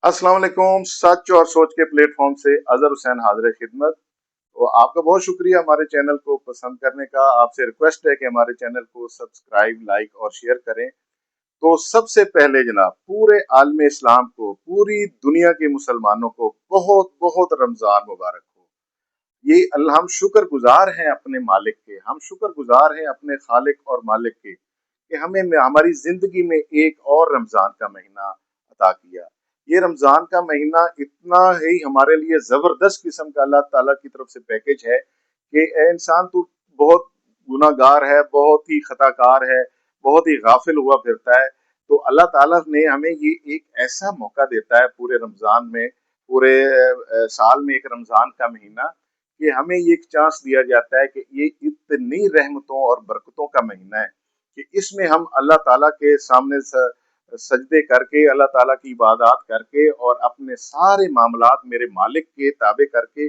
अस्सलाम वालेकुम। सच और सोच के प्लेटफॉर्म से अजहर हुसैन हाजिर खिदमत। तो आपका बहुत शुक्रिया हमारे चैनल को पसंद करने का। आपसे रिक्वेस्ट है कि हमारे चैनल को सब्सक्राइब, लाइक और शेयर करें। तो सबसे पहले जनाब, पूरे आलम इस्लाम को, पूरी दुनिया के मुसलमानों को बहुत बहुत रमज़ान मुबारक हो। ये अल्लाह, हम शुक्र गुजार हैं अपने मालिक के, हम शुक्र गुजार हैं अपने खालिक और मालिक के कि हमें हमारी जिंदगी में एक और रमजान का महीना अता किया। ये रमजान का महीना इतना ही हमारे लिए जबरदस्त किस्म का अल्लाह ताला की तरफ से पैकेज है कि ए इंसान तो बहुत गुनाहगार है, बहुत ही खताकार है, बहुत ही गाफिल हुआ फिरता है। तो अल्लाह ताला ने हमें ये एक ऐसा मौका देता है पूरे रमजान में, पूरे साल में एक रमजान का महीना, कि हमें ये एक चांस दिया जाता है कि ये इतनी रहमतों और बरकतों का महीना है कि इसमें हम अल्लाह ताला के सामने सजदे करके, अल्लाह ताला की इबादत करके और अपने सारे मामलात मेरे मालिक के ताबे करके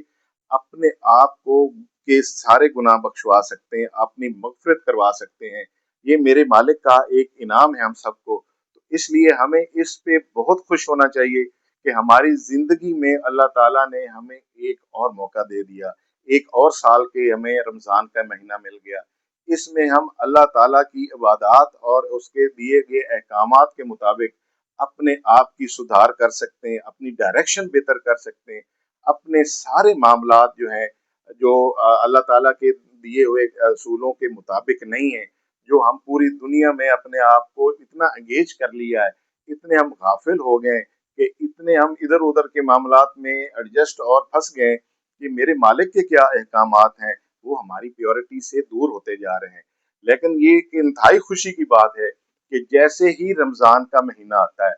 अपने आप को के सारे गुनाह बख्शवा सकते हैं, अपनी मगफिरत करवा सकते हैं। ये मेरे मालिक का एक इनाम है हम सबको। तो इसलिए हमें इस पे बहुत खुश होना चाहिए कि हमारी जिंदगी में अल्लाह ताला ने हमें एक और मौका दे दिया, एक और साल के हमें रमजान का महीना मिल गया। इसमें हम अल्लाह ताला की इबादत और उसके दिए गए अहकामात के मुताबिक अपने आप की सुधार कर सकते हैं, अपनी डायरेक्शन बेहतर कर सकते हैं, अपने सारे मामलात जो हैं, जो अल्लाह ताला के दिए हुए असूलों के मुताबिक नहीं है, जो हम पूरी दुनिया में अपने आप को इतना एंगेज कर लिया है, इतने हम गाफिल हो गए कि इतने हम इधर उधर के मामलात में एडजस्ट और फंस गए कि मेरे मालिक के क्या अहकामात हैं वो हमारी प्योरिटी से दूर होते जा रहे हैं। लेकिन ये एक इंतहाई खुशी की बात है कि जैसे ही रमजान का महीना आता है,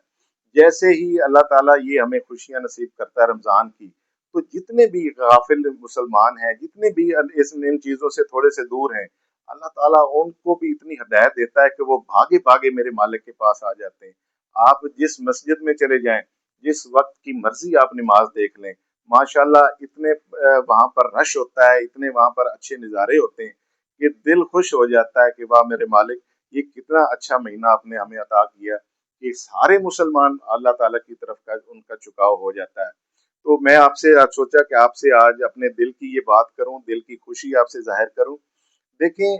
जैसे ही अल्लाह ताला ये हमें खुशियां नसीब करता है रमजान की, तो जितने भी गाफिल मुसलमान हैं, जितने भी इन चीजों से थोड़े से दूर हैं, अल्लाह ताला उनको भी इतनी हिदायत देता है कि वो भागे भागे मेरे मालिक के पास आ जाते हैं। आप जिस मस्जिद में चले जाएं, जिस वक्त की मर्जी आप नमाज देख लें, माशाल्लाह इतने वहां पर रश होता है, इतने वहां पर अच्छे नज़ारे होते हैं कि दिल खुश हो जाता है कि वाह मेरे मालिक, ये कितना अच्छा महीना आपने हमें अता किया कि सारे मुसलमान अल्लाह ताला की तरफ का उनका झुकाव हो जाता है। तो मैं आपसे आज सोचा कि आपसे आज अपने दिल की ये बात करूं, दिल की खुशी आपसे जाहिर करूं। देखें,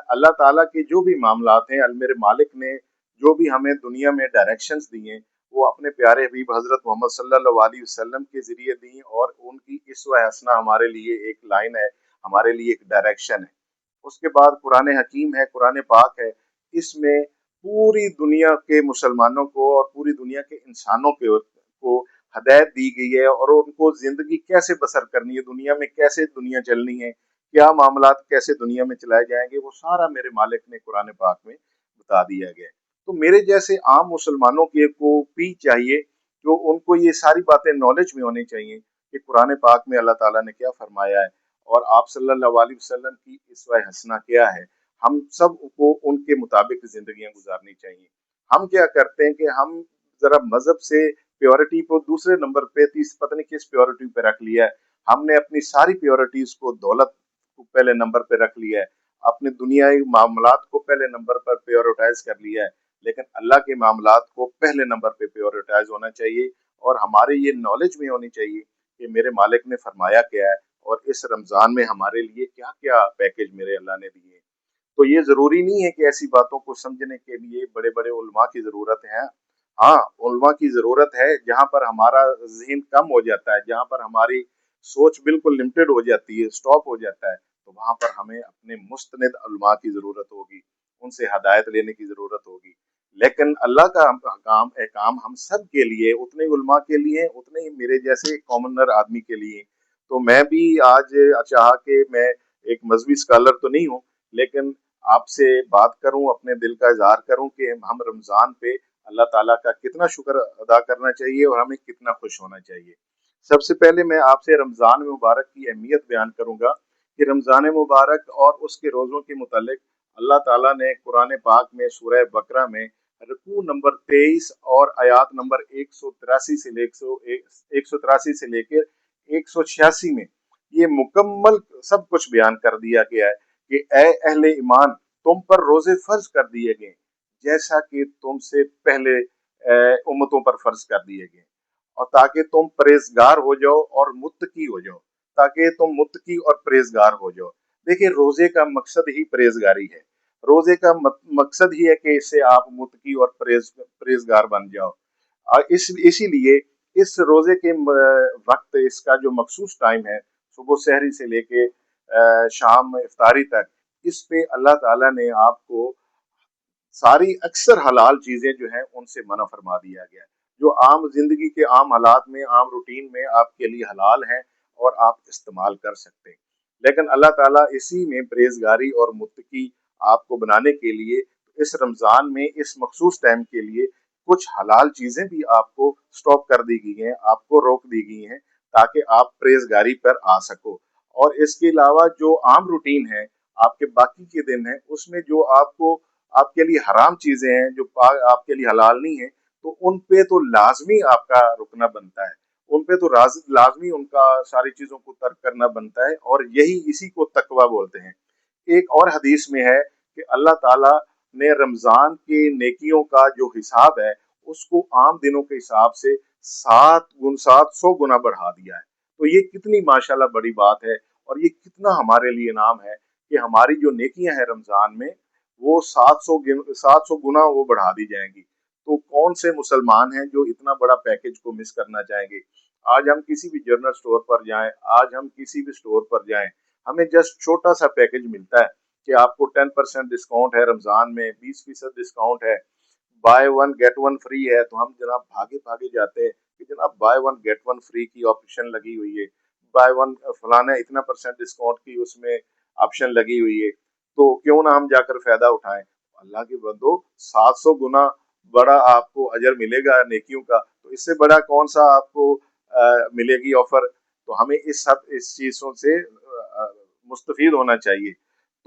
अल्लाह ताला के जो भी मामलात हैं, मेरे मालिक ने जो भी हमें दुनिया में डायरेक्शंस दी हैं, वो अपने प्यारे हबीब हजरत मोहम्मद सल्लल्लाहु अलैहि वसल्लम के जरिए दी, और उनकी इस्वा हसना हमारे लिए एक लाइन है, हमारे लिए एक डायरेक्शन है। उसके बाद कुरान हकीम है, कुरान पाक है। इसमें पूरी दुनिया के मुसलमानों को और पूरी दुनिया के इंसानों को हदायत दी गई है, और उनको जिंदगी कैसे बसर करनी है, दुनिया में कैसे दुनिया चलनी है, क्या मामलात कैसे दुनिया में चलाए जाएंगे, वो सारा मेरे मालिक ने कुरान पाक में बता दिया गया है। तो मेरे जैसे आम मुसलमानों के को भी चाहिए, जो उनको ये सारी बातें नॉलेज में होनी चाहिए कि कुरान पाक में अल्लाह ताला ने क्या फरमाया है और आप सल्लल्लाहु अलैहि वसल्लम की इसवा हसना क्या है। हम सब को उनके मुताबिक जिंदगियां गुजारनी चाहिए। हम क्या करते हैं कि हम जरा मजहब से प्योरिटी को दूसरे नंबर पे, तीस पता नहीं किस प्योरिटी पे रख लिया है। हमने अपनी सारी प्योरिटीज को, दौलत को पहले नंबर पे रख लिया है, अपने दुनियाई मामलात को पहले नंबर पर प्रायोरिटाइज कर लिया है। लेकिन अल्लाह के मामलात को पहले नंबर पे प्रायोरिटाइज होना चाहिए, और हमारे ये नॉलेज में होनी चाहिए कि मेरे मालिक ने फरमाया क्या है और इस रमजान में हमारे लिए क्या क्या पैकेज मेरे अल्लाह ने दिए। तो ये जरूरी नहीं है कि ऐसी बातों को समझने के लिए बड़े बड़े उलमा की जरूरत है। हाँ, उलमा की जरूरत है जहाँ पर हमारा जहन कम हो जाता है, जहाँ पर हमारी सोच बिल्कुल लिमिटेड हो जाती है, स्टॉप हो जाता है, तो वहां पर हमें अपने मुस्तनिद उलमा की जरूरत होगी, उनसे हदायत लेने की जरूरत होगी। लेकिन अल्लाह का काम एहकाम हम सब के लिए, उतने उलमा के लिए, उतने ही मेरे जैसे कॉमनर आदमी के लिए। तो मैं भी आज चाह के, मैं एक मजहबी स्कॉलर तो नहीं हूँ, लेकिन आपसे बात करूं, अपने दिल का इजहार करूं कि हम रमजान पे अल्लाह ताला का कितना शुक्र अदा करना चाहिए और हमें कितना खुश होना चाहिए। सबसे पहले मैं आपसे रमजान मुबारक की अहमियत बयान करूंगा कि रमजान मुबारक और उसके रोजों के मुतालिक अल्लाह ताला ने कुरान पाक में सूरह बकरा में रुकू नंबर 23 और आयात नंबर 183 से लेकर 183 से लेकर 186 में ये मुकम्मल सब कुछ बयान कर दिया गया है कि ए अहले ईमान, तुम पर रोजे फर्ज कर दिए गए जैसा कि तुमसे पहले उम्मतों पर फर्ज कर दिए गए। और ताकि तुम परहेजगार हो जाओ और मुत्तकी हो जाओ, ताकि तुम मुत्तकी और परहेजगार हो जाओ। देखिए, रोजे का मकसद ही परहेजगारी है। रोजे का मकसद ही है कि इससे आप मुत्तकी और परहेजगार बन जाओ। इसीलिए इस रोजे के वक्त, इसका जो मखसूस टाइम है, सुबह सहरी से लेके शाम इफ्तारी तक, इस पे अल्लाह ताला ने आपको सारी अक्सर हलाल चीजें जो हैं उनसे मना फरमा दिया गया है, जो आम जिंदगी के आम हालात में, आम रूटीन में आपके लिए हलाल हैं और आप इस्तेमाल कर सकते हैं। लेकिन अल्लाह ताला इसी में परहेजगारी और मुत्तकी आपको बनाने के लिए इस रमजान में इस मखसूस टाइम के लिए कुछ हलाल चीजें भी आपको स्टॉप कर दी गई हैं, आपको रोक दी गई हैं, ताकि आप परहेजगारी पर आ सको। और इसके अलावा जो आम रूटीन है, आपके बाकी के दिन है, उसमें जो आपको आपके लिए हराम चीजें हैं, जो आपके लिए हलाल नहीं है, तो उन पे तो लाजमी आपका रुकना बनता है, उन पे तो लाजमी उनका सारी चीजों को तर्क करना बनता है, और यही इसी को तकवा बोलते हैं। एक और हदीस में है कि अल्लाह ताला ने रमजान के नेकियों का जो हिसाब है, उसको आम दिनों के हिसाब से 700 गुना बढ़ा दिया है। तो ये कितनी माशाल्लाह बड़ी बात है, और ये कितना हमारे लिए नाम है कि हमारी जो नेकियां हैं रमजान में, वो 700 गुना वो बढ़ा दी जाएंगी। तो कौन से मुसलमान हैं जो इतना बड़ा पैकेज को मिस करना चाहेंगे? आज हम किसी भी जनरल स्टोर पर जाएं, आज हम किसी भी स्टोर पर जाएं, हमें जस्ट छोटा सा पैकेज मिलता है कि आपको 10% डिस्काउंट है रमजान में, 20% डिस्काउंट है, by one get one free है। तो हम जनाब भागे भागे जाते हैं कि जनाब by one get one free की ऑप्शन लगी हुई है, बाय वन फलाना इतना परसेंट डिस्काउंट की उसमें ऑप्शन लगी हुई है, तो क्यों ना हम जाकर फायदा उठाएं। अल्लाह के बंदो, 700 गुना बड़ा आपको अजर मिलेगा नेकियों का, तो इससे बड़ा कौन सा आपको मिलेगी ऑफर। तो हमें इस चीजों से मुस्तफीद होना चाहिए।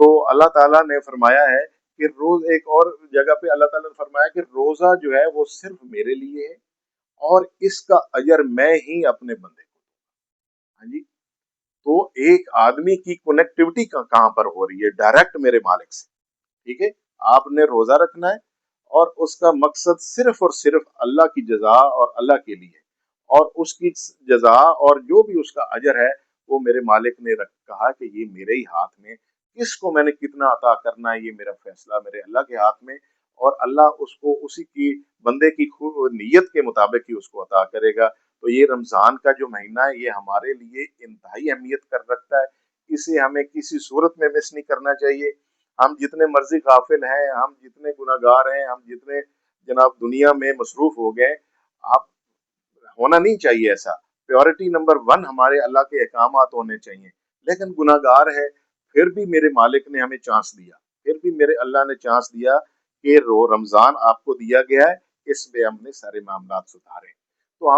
तो अल्लाह ताला ने फरमाया है कि रोज, एक और जगह पे अल्लाह ताला ने फरमाया कि रोजा जो है वो सिर्फ मेरे लिए है, और इसका अजर मैं ही अपने बंदे को। हाँ जी। तो एक आदमी की कनेक्टिविटी कहां पर हो रही है? डायरेक्ट मेरे मालिक से। ठीक है, आपने रोजा रखना है, और उसका मकसद सिर्फ और सिर्फ अल्लाह की जजा और अल्लाह के लिए, और उसकी जजा और जो भी उसका अजर है, वो मेरे मालिक ने कहा कि ये मेरे ही हाथ में, किसको मैंने कितना अता करना है, ये मेरा फैसला मेरे अल्लाह के हाथ में, और अल्लाह उसको उसी की बंदे की नीयत के मुताबिक ही उसको अता करेगा। तो ये रमजान का जो महीना है, ये हमारे लिए इंतहाई अहमियत कर रखता है, इसे हमें किसी सूरत में मिस नहीं करना चाहिए। हम जितने मर्जी गाफिल हैं, हम जितने गुनाहगार हैं, हम जितने जनाब दुनिया में मसरूफ हो गए, आप होना नहीं चाहिए ऐसा। प्रायोरिटी नंबर 1 हमारे अल्लाह के अहकामात होने चाहिए। लेकिन गुनाहगार है, फिर भी मेरे मालिक ने हमें चांस दिया, फिर भी मेरे अल्लाह ने चांस दिया कि रमजान आपको दिया गया है, इसमें हमने सारे मामलात सुधारे। तो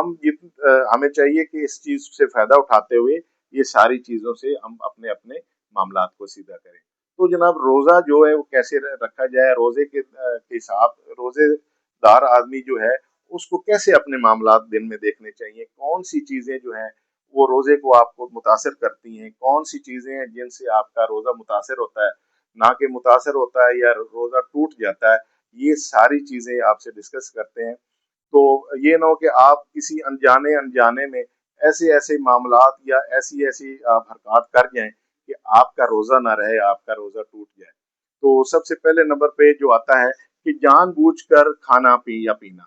हमें चाहिए कि इस चीज से फायदा उठाते हुए ये सारी चीजों से हम अपने अपने मामलात को सीधा करें। तो जनाब, रोजा जो है वो कैसे रखा जाए, रोजे के हिसाब, रोजेदार आदमी जो है उसको कैसे अपने मामलात दिन में देखने चाहिए, कौन सी चीजें जो हैं वो रोजे को आपको मुतासर करती हैं, कौन सी चीजें हैं जिनसे आपका रोजा मुतासर होता है, ना कि मुतासर होता है या रोजा टूट जाता है। ये सारी चीजें आपसे डिस्कस करते हैं। तो ये ना हो कि आप किसी अनजाने अनजाने में ऐसे ऐसे मामलात या ऐसी ऐसी आप हरकत कर जाएं कि आपका रोजा ना रहे, आपका रोजा टूट जाए। तो सबसे पहले नंबर पे जो आता है कि जानबूझकर खाना पी या पीना।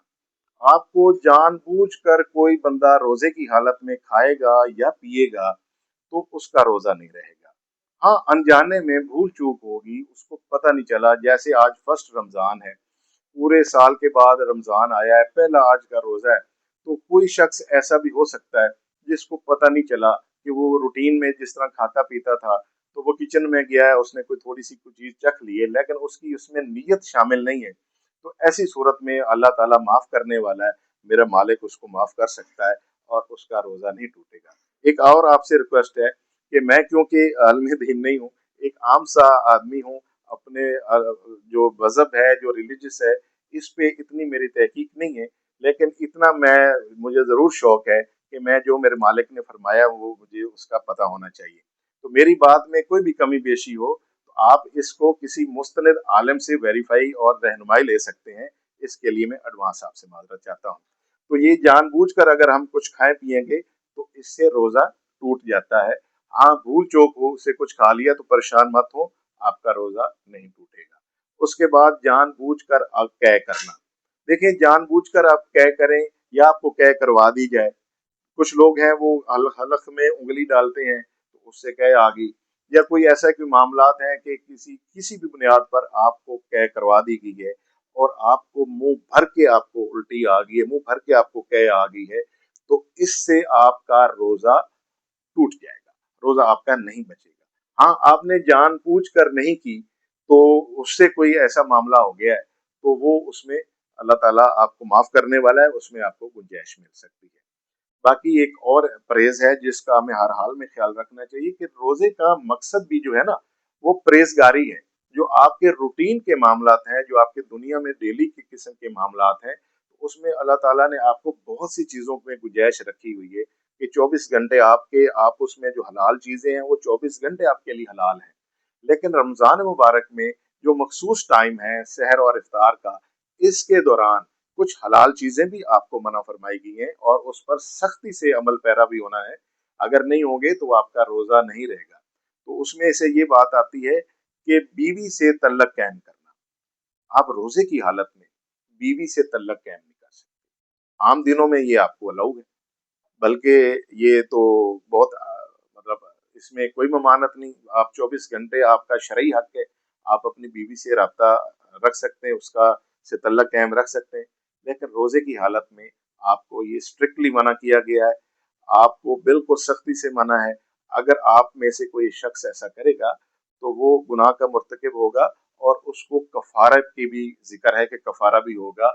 आपको जानबूझकर कोई बंदा रोजे की हालत में खाएगा या पिएगा, तो उसका रोजा नहीं रहेगा। हाँ, अनजाने में भूल चूक होगी, उसको पता नहीं चला, जैसे आज फर्स्ट रमजान है, पूरे साल के बाद रमजान आया है, पहला आज का रोजा है, तो कोई शख्स ऐसा भी हो सकता है जिसको पता नहीं चला कि वो रूटीन में जिस तरह खाता पीता था, तो वो किचन में गया है, उसने कोई थोड़ी सी कुछ चीज चख ली है, लेकिन उसकी उसमें नीयत शामिल नहीं है। तो ऐसी सूरत में अल्लाह ताला माफ करने वाला है, मेरा मालिक उसको माफ कर सकता है, और उसका रोजा नहीं टूटेगा। एक और आपसे रिक्वेस्ट है कि मैं क्योंकि आलमी दीन नहीं हूँ, एक आम सा आदमी हूँ, अपने जो मजहब है, जो रिलीजियस है, इस पे इतनी मेरी तहकीक नहीं है, लेकिन इतना मुझे जरूर शौक है कि मैं जो मेरे मालिक ने फरमाया वो मुझे उसका पता होना चाहिए। तो मेरी बात में कोई भी कमी पेशी हो, तो आप इसको किसी मुस्तनिद आलिम से वेरीफाई और रहनुमाई ले सकते हैं। इसके लिए मैं एडवांस आपसे माजरत चाहता हूँ। तो ये जानबूझकर अगर हम कुछ खाएं पिएंगे तो इससे रोजा टूट जाता है। हाँ, भूल चूक हो से कुछ खा लिया तो परेशान मत हो, आपका रोजा नहीं टूटेगा। उसके बाद जानबूझकर कै करना। देखिए, जानबूझकर आप कै करें या आपको कै करवा दी जाए, कुछ लोग हैं वो हलक में उंगली डालते हैं तो उससे कै आ गई, या कोई ऐसा कोई मामलात है कि किसी किसी भी बुनियाद पर आपको कै करवा दी गई है और आपको मुंह भर के आपको उल्टी आ गई है, मुंह भर के आपको कै आ गई है, तो इससे आपका रोजा टूट जाएगा, रोजा आपका नहीं बचेगा। हाँ, आपने जानबूझकर नहीं की तो उससे कोई ऐसा मामला हो गया है तो वो उसमें अल्लाह ताला आपको माफ करने वाला है, उसमें आपको गुंजाइश मिल सकती है। बाकी एक और परहेज है जिसका हमें हर हाल में ख्याल रखना चाहिए कि रोजे का मकसद भी जो है ना, वो परहेजगारी है। जो आपके रूटीन के मामलात हैं, जो आपके दुनिया में डेली की किस्म के मामलात हैं, उसमें अल्लाह ताला ने आपको बहुत सी चीजों में गुंजाइश रखी हुई है कि 24 घंटे आप उसमें जो हलाल चीजें हैं वो 24 घंटे आपके लिए हलाल है। लेकिन रमजान मुबारक में जो मखसूस टाइम है सहर और इफ्तार का, इसके दौरान कुछ हलाल चीजें भी आपको मना फरमाई गई हैं और उस पर सख्ती से अमल पैरा भी होना है। अगर नहीं होंगे तो आपका रोजा नहीं रहेगा। तो उसमें से ये बात आती है कि बीवी से तल्लक कायम करना। आप रोजे की हालत में बीवी से तल्लक कायम नहीं कर सकते। आम दिनों में ये आपको अलाउ है, बल्कि ये तो बहुत मतलब इसमें कोई ममानत नहीं। आप 24 घंटे आपका शरई हक है, आप अपनी बीवी से राब्ता रख सकते हैं, उसका से तल्लक कायम रख सकते हैं। लेकिन रोजे की हालत में आपको ये स्ट्रिक्टली मना किया गया है, आपको बिल्कुल सख्ती से मना है। अगर आप में से कोई शख्स ऐसा करेगा तो वो गुनाह का मुर्तकिब होगा और उसको कफारा की भी जिक्र है कि कफारा भी होगा।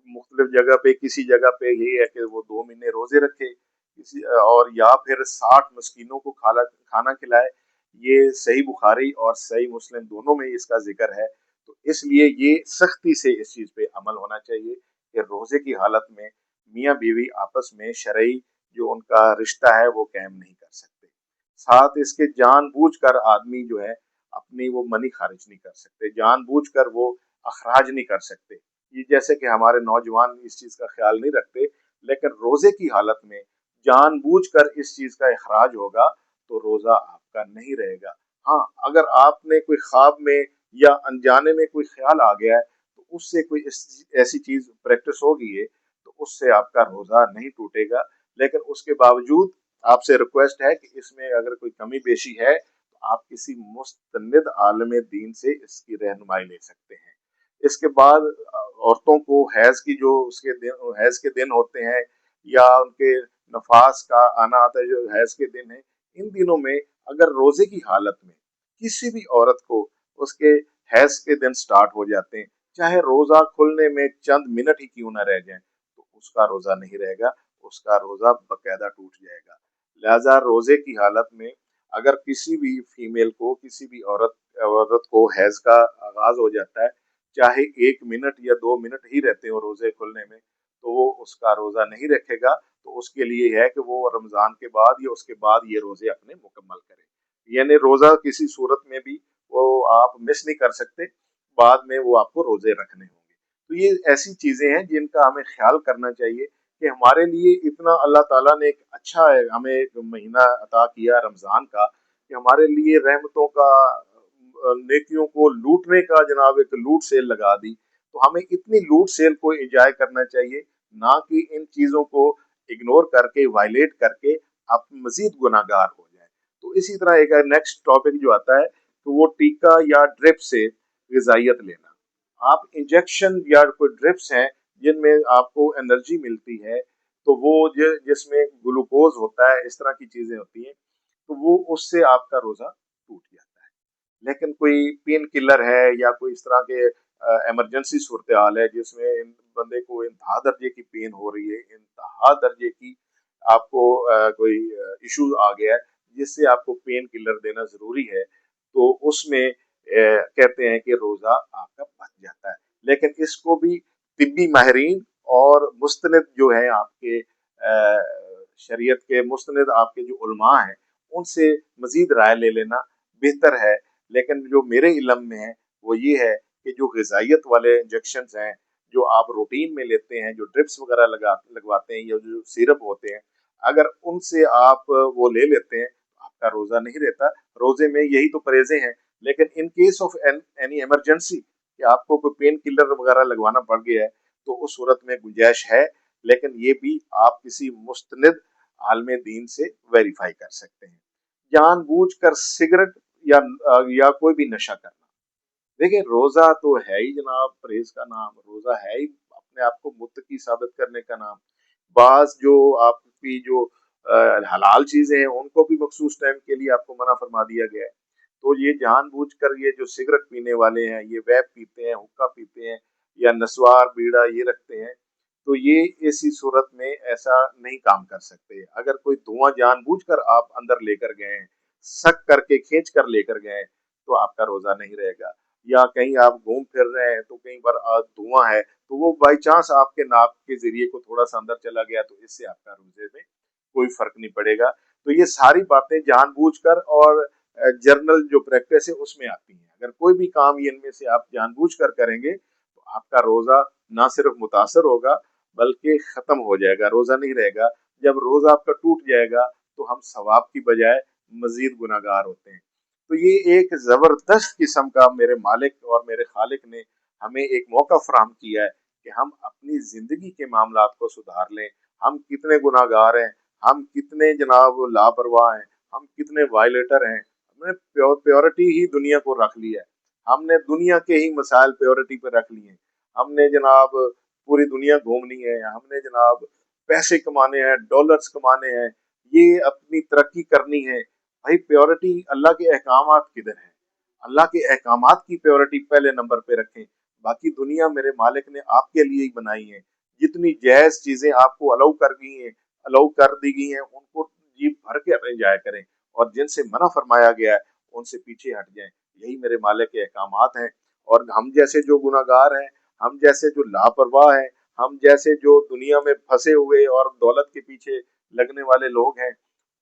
मुख्तलिफ जगह पे, किसी जगह पे ये है कि वो 2 महीने रोजे रखे, किसी और या फिर 60 मस्कीनों को खाना खिलाए। ये सही बुखारी और सही मुस्लिम दोनों में इसका जिक्र है। तो इसलिए ये सख्ती से इस चीज पे अमल होना चाहिए कि रोजे की हालत में मियाँ बीवी आपस में शरई जो उनका रिश्ता है वो कायम नहीं कर सकते। साथ इसके जानबूझकर आदमी जो है अपनी वो मनी खारिज नहीं कर सकते, जानबूझकर वो अखराज नहीं कर सकते। ये जैसे कि हमारे नौजवान इस चीज का ख्याल नहीं रखते, लेकिन रोजे की हालत में जानबूझकर इस चीज का इखराज होगा तो रोजा आपका नहीं रहेगा। हाँ, अगर आपने कोई ख्वाब में या अनजाने में कोई ख्याल आ गया है तो उससे कोई ऐसी चीज प्रैक्टिस हो गई है तो उससे आपका रोजा नहीं टूटेगा। लेकिन उसके बावजूद आपसे रिक्वेस्ट है कि इसमें अगर कोई कमी पेशी है तो आप किसी मुस्तनिद आलम दीन से इसकी रहनुमाई ले सकते हैं। इसके बाद औरतों को हैज की जो उसके दिन हैज के दिन होते हैं या उनके नफास का आना आता है जो हैज के दिन है, इन दिनों में अगर रोजे की हालत में किसी भी औरत को उसके हैज के दिन स्टार्ट हो जाते हैं, चाहे रोजा खुलने में चंद मिनट ही क्यों ना रह जाए, तो उसका रोजा नहीं रहेगा, उसका रोजा बकायदा टूट जाएगा। लिहाजा रोजे की हालत में अगर किसी भी फीमेल को, किसी भी औरत को हैज का आगाज हो जाता है, चाहे 1 मिनट या 2 मिनट ही रहते हो रोजे खुलने में, तो वो उसका रोजा नहीं रखेगा। तो उसके लिए है कि वो रमजान के बाद या उसके बाद ये रोजे अपने मुकम्मल करे। यानी रोजा किसी सूरत में भी वो आप मिस नहीं कर सकते, बाद में वो आपको रोजे रखने होंगे। तो ये ऐसी चीजें हैं जिनका हमें ख्याल करना चाहिए कि हमारे लिए इतना अल्लाह ताला ने एक अच्छा है हमें एक महीना अता किया रमजान का, कि हमारे लिए रहमतों का नेकियों को लूटने का जनाब एक लूट सेल लगा दी। तो हमें इतनी लूट सेल को एंजॉय करना चाहिए, ना कि इन चीजों को इग्नोर करके वायलेट करके आप मजीद गुनाहगार हो जाए। तो इसी तरह एक नेक्स्ट टॉपिक जो आता है तो वो टीका या ड्रिप से ग़िज़ाइयत लेना। आप इंजेक्शन या कोई ड्रिप्स हैं जिनमें आपको एनर्जी मिलती है, तो वो जिसमें ग्लूकोज होता है, इस तरह की चीजें होती हैं, तो वो उससे आपका रोजा टूट जाता है। लेकिन कोई पेन किलर है या कोई इस तरह के इमरजेंसी सूरत हाल है जिसमें बंदे को इंतहा दर्जे की पेन हो रही है, इंतहा दर्जे की आपको कोई इशू आ गया है जिससे आपको पेन किलर देना जरूरी है, तो उसमें कहते हैं कि रोजा आपका बच जाता है। लेकिन इसको भी तिब्बी माहिरीन और मुस्तनिद जो है आपके शरीयत के मुस्तनिद आपके जो उलमा हैं उनसे मजीद राय ले लेना बेहतर है। लेकिन जो मेरे इल्म में है वो ये है कि जो ग़िज़ाइयत वाले इंजेक्शन हैं जो आप रूटीन में लेते हैं, जो ड्रिप्स वगैरह लगवाते हैं या जो सिरप होते हैं, अगर उनसे आप वो ले लेते हैं, आपका रोजा नहीं रहता। रोजे में यही तो परहेजें हैं। लेकिन in case of any emergency कि आपको कोई पेन किलर वगैरह लगवाना पड़ गया है, तो उस सूरत में गुंजाइश है, लेकिन ये भी आप किसी मुस्तनिद आलमे दीन से वेरीफाई कर सकते हैं। जानबूझकर सिगरेट या कोई भी नशा करना, देखिए रोजा तो है ही जनाब परहेज का नाम, रोजा है ही अपने आप को मुत्तकी साबित करने का नाम। बाज जो आपकी जो हलाल चीजें हैं उनको भी मखसूस टाइम के लिए आपको मना फरमा दिया गया है। तो ये जानबूझकर ये जो सिगरेट पीने वाले हैं, ये वैप पीते हैं, हुक्का पीते हैं या नस्वार बीड़ा ये रखते हैं, तो ये ऐसी सूरत में ऐसा नहीं काम कर सकते। अगर कोई धुआं जानबूझकर आप अंदर लेकर गए हैं, शक करके खींच कर लेकर गए हैं, तो आपका रोजा नहीं रहेगा। या कहीं आप घूम फिर रहे हैं तो कहीं पर धुआं है, तो वो बाई चांस आपके नाक के जरिए को थोड़ा सा अंदर चला गया, तो इससे आपका रोजे में कोई फर्क नहीं पड़ेगा। तो ये सारी बातें जानबूझकर और जर्नल जो प्रैक्टिस है उसमें आती हैं। अगर कोई भी काम ये इनमें से आप जानबूझकर करेंगे तो आपका रोजा ना सिर्फ मुतासर होगा बल्कि खत्म हो जाएगा, रोजा नहीं रहेगा। जब रोजा आपका टूट जाएगा तो हम सवाब की बजाय मजीद गुनाहगार होते हैं। तो ये एक जबरदस्त किस्म का मेरे मालिक और मेरे खालिक ने हमें एक मौका फराहम किया है कि हम अपनी जिंदगी के मामलात को सुधार लें। हम कितने गुनाहगार हैं, हम कितने जनाब लापरवाह हैं, हम कितने वायलेटर हैं। हमने प्योरिटी ही दुनिया को रख लिया है, हमने दुनिया के ही मसाइल प्योरिटी पे रख लिए हैं। हमने जनाब पूरी दुनिया घूमनी है, हमने जनाब पैसे कमाने हैं, डॉलर्स कमाने हैं, ये अपनी तरक्की करनी है। भाई प्योरिटी अल्लाह के अहकामात किधर है? अल्लाह के अहकामात की प्योरिटी पहले नंबर पे रखें। बाकी दुनिया मेरे मालिक ने आपके लिए ही बनाई है। जितनी जायज चीजें आपको अलाउ कर दी गई हैं, उनको जी भर के अपने जाया करें, और जिनसे मना फरमाया गया है उनसे पीछे हट जाएं। यही मेरे मालिक के अहकामात हैं। और हम जैसे जो गुनाहगार हैं, हम जैसे जो लापरवाह हैं, हम जैसे जो दुनिया में फंसे हुए और दौलत के पीछे लगने वाले लोग हैं,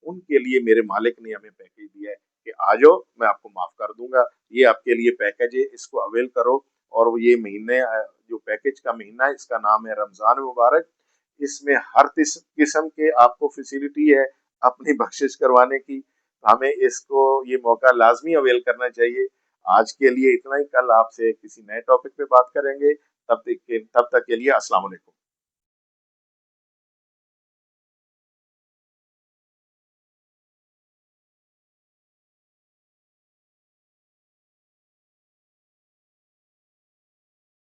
उनके लिए मेरे मालिक ने हमें पैकेज दिया है कि आ जाओ, मैं आपको माफ कर दूंगा। ये आपके लिए पैकेज है, इसको अवेल करो। और ये महीने जो पैकेज का महीना है, इसका नाम है रमजान मुबारक। इसमें हर किस्म के आपको फैसिलिटी है अपनी बख्शिश करवाने की। हमें इसको ये मौका लाजमी अवेल करना चाहिए। आज के लिए इतना ही, कल आपसे किसी नए टॉपिक पे बात करेंगे। तब तक के लिए अस्सलाम वालेकुम।